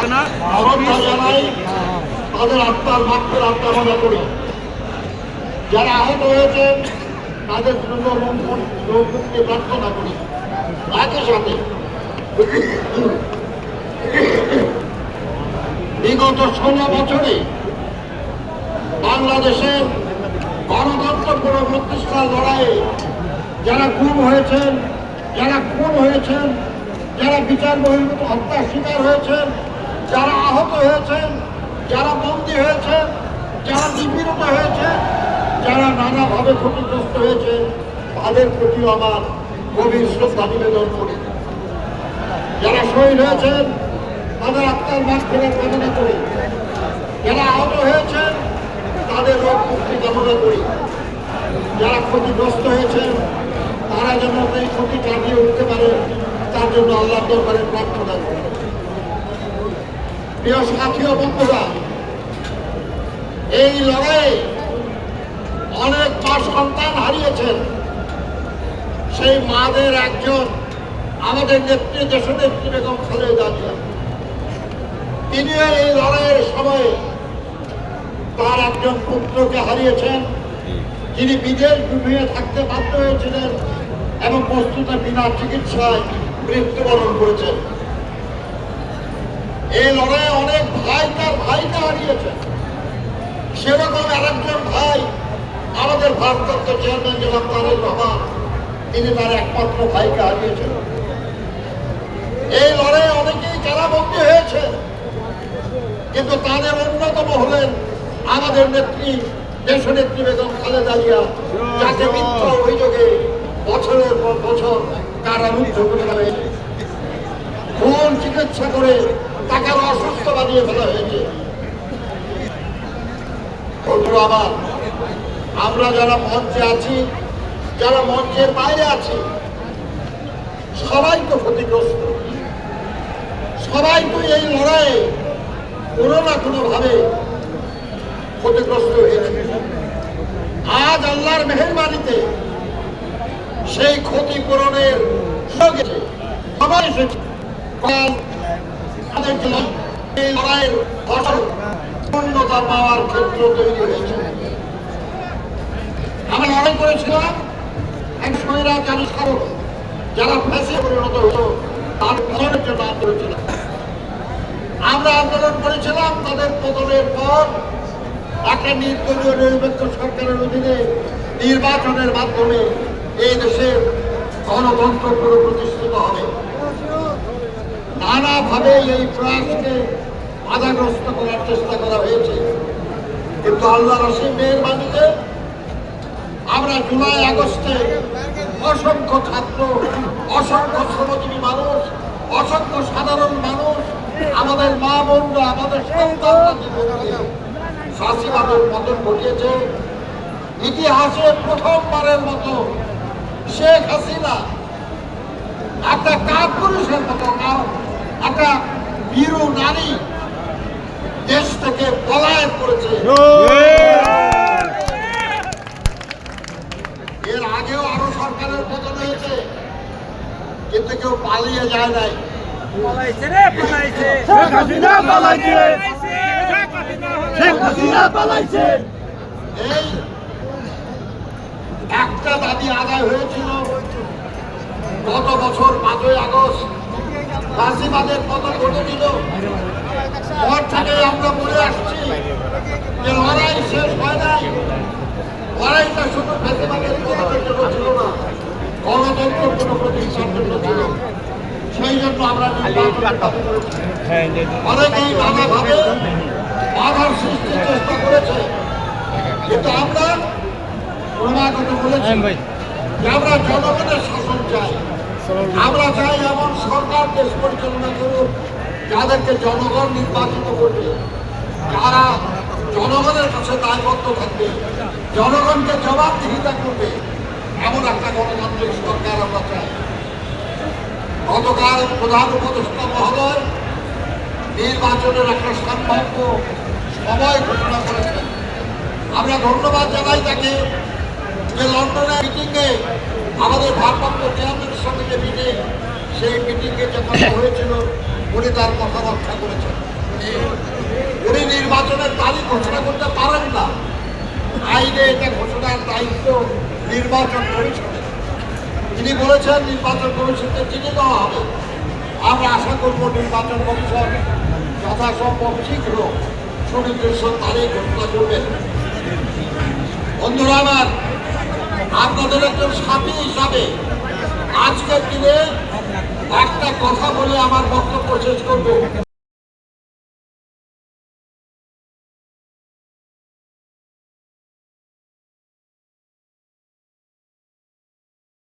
শ্রদ্ধা জানাই, তাদের আত্মার মাত্রার কামনা করি। যারা আহত হয়েছেন তাদের জন্য মুক্তি প্রার্থনা করি। একই সাথে বিগত 16 বছরে বাংলাদেশের গণতন্ত্র পুনঃপ্রতিষ্ঠার লড়াইয়ে যারা গুম হয়েছেন, যারা খুন হয়েছেন, যারা বিচার বহির্ভূত হত্যার শিকার হয়েছেন, যারা আহত হয়েছেন, যারা বন্দী হয়েছেন, যারা নিপীড়িত হয়েছে, যারা নানাভাবে ক্ষতিগ্রস্ত হয়েছে, তাদের প্রতি আমার গভীর শ্রদ্ধা নিবেদন করি। যারা শহীদ হয়েছেন তাদের আত্মার মাগফিরাত কামনা করি। যারা আহত হয়েছেন তাদের রোগ মুক্তি কামনা করি। যারা ক্ষতিগ্রস্ত হয়েছেন তারা যেন এই ক্ষতি কাটিয়ে উঠতে পারে তার জন্য আল্লাহর দরবারে প্রার্থনা করি। প্রিয় সাথী ও বন্ধুরা, এই লড়াইয়ে অনেক মা সন্তান হারিয়েছেন। সেই মাদের একজন আমাদের নেত্রী দেশনেত্রী বেগম খালেদা জিয়া। তিনিও এই লড়াইয়ের সময়ে তার একজন পুত্রকে হারিয়েছেন, যিনি বিদেশ বিভুঁইয়ে থাকতে বাধ্য হয়েছিলেন এবং বস্তুতে বিনা চিকিৎসায় মৃত্যুবরণ করেছেন। এই লড়াইয়ে অনেক ভাই তার ভাইকে হারিয়েছেন। সেরকম আরেকজন ভাই আমাদের ভারপ্রাপ্ত চেয়ারম্যান জনাব তারেক রহমান, তিনি তার একমাত্র ভাইকে হারিয়েছেন। এই লড়াইয়ে অনেকেই কারাবন্দী হয়েছে, কিন্তু তাদের অন্যতম হলেন আমাদের নেত্রী দেশনেত্রী বেগম খালেদা জিয়া, যাকে মিথ্যা অভিযোগে বছরের পর বছর কারারুদ্ধ করে ফেলা হয়েছে। খুন চিকিৎসা করে তাকে অসুস্থ বানিয়ে ফেলা হয়েছে। আবার আমরা যারা মঞ্চে আছি, যারা মঞ্চের বাইরে আছি, সবাই তো ক্ষতিগ্রস্ত। সবাই তো এই লড়াইয়ে কোনো না কোনো ভাবে ক্ষতিগ্রস্ত হয়েছে। আজ আল্লাহর মেহেরবানিতে সেই ক্ষতিপূরণের সবাই এসেছে। তাদের জন্য এই লড়াইয়ের ফসল পূর্ণতা পাওয়ার ক্ষেত্র তৈরি হয়েছে। আমরা লড়াই করেছিলাম এক স্বৈরাচারী শাসক যারা ফ্যাসে পরিণত হতো তার পতনের জন্য আন্দোলন ছিল। আমরা আন্দোলন করেছিলাম তাদের পতনের পর একটা নির্দলীয় নিরপেক্ষ সরকারের অধীনে নির্বাচনের মাধ্যমে এই দেশের গণতন্ত্র পুনঃপ্রতিষ্ঠিত হবে। নানাভাবে এই প্রয়াসকে বাধাগ্রস্ত করার চেষ্টা করা হয়েছে, কিন্তু আল্লাহর অসীম মেহেরবানিতে আমরা জুলাই আগস্টে অসংখ্য ছাত্র, অসংখ্য শ্রমজীবী মানুষ, অসংখ্য সাধারণ মানুষ, আমাদের মা বোনরা, আমাদের সন্তানরা ফাঁসিবাদের পতন ঘটিয়েছে। ইতিহাসে প্রথমবারের মতো শেখ হাসিনা একটা কাপুরুষের মতো, একটা বীরু নারী দেশ থেকে পলায়ন করেছে। এর আগেও আরো সরকারের পতন হয়েছে, কিন্তু কেউ পালিয়ে যায় নাই। এই একটা দাবি আদায় হয়েছিল গত বছর 5ই আগস্ট ফাঁসিবাদের পতন ঘটেছিল। পর থেকে আমরা বলে আসছি যে লড়াই শেষ হয় নাই। লড়াইটা শুধু ফাঁসিবাদের পতনের জন্য ছিল না, গণতন্ত্র পুনঃপ্রতিষ্ঠার জন্য ছিল। সেই জন্য আমরা অনেকেই নানাভাবে বাধার সৃষ্টির চেষ্টা করেছে, কিন্তু আমরা ক্রমাগত বলেছি যে আমরা জনগণের শাসন চাই। আমরা চাই এমন সরকার দেশ পরিচালনা করুক যাদেরকে জনগণ নির্বাচিত করবে, যারা জনগণের কাছে দায়বদ্ধ থাকবে, জনগণকে জবাবদিহিতা করবে, এমন একটা গণতান্ত্রিক সরকার আমরা চাই। গতকাল প্রধান উপদেষ্টা মহোদয় নির্বাচনের একটা সম্ভাব্য সময় ঘোষণা করেছেন। আমরা ধন্যবাদ জানাই তাকে যে লন্ডনের মিটিংয়ে আমাদের ভারপ্রাপ্ত চেয়ারম্যানের সঙ্গে যে মিটিং, সেই মিটিংয়ে যে কথা হয়েছিল উনি তার কথা রক্ষা করেছেন। উনি নির্বাচনের তারিখ ঘোষণা করতে পারেন না। আইনে এটা ঘোষণার দায়িত্ব নির্বাচন কমিশনের। তিনি বলেছেন নির্বাচন কমিশনকে চিঠি দেওয়া হবে। আমরা আশা করব নির্বাচন কমিশন যথাসম্ভব শীঘ্র সুনির্দিষ্ট তারিখ ঘোষণা করবেন। বন্ধুরা আমার, আপনাদের একজন সাথী হিসাবে আজকের দিনে একটা কথা বলে আমার বক্তব্য শেষ করব।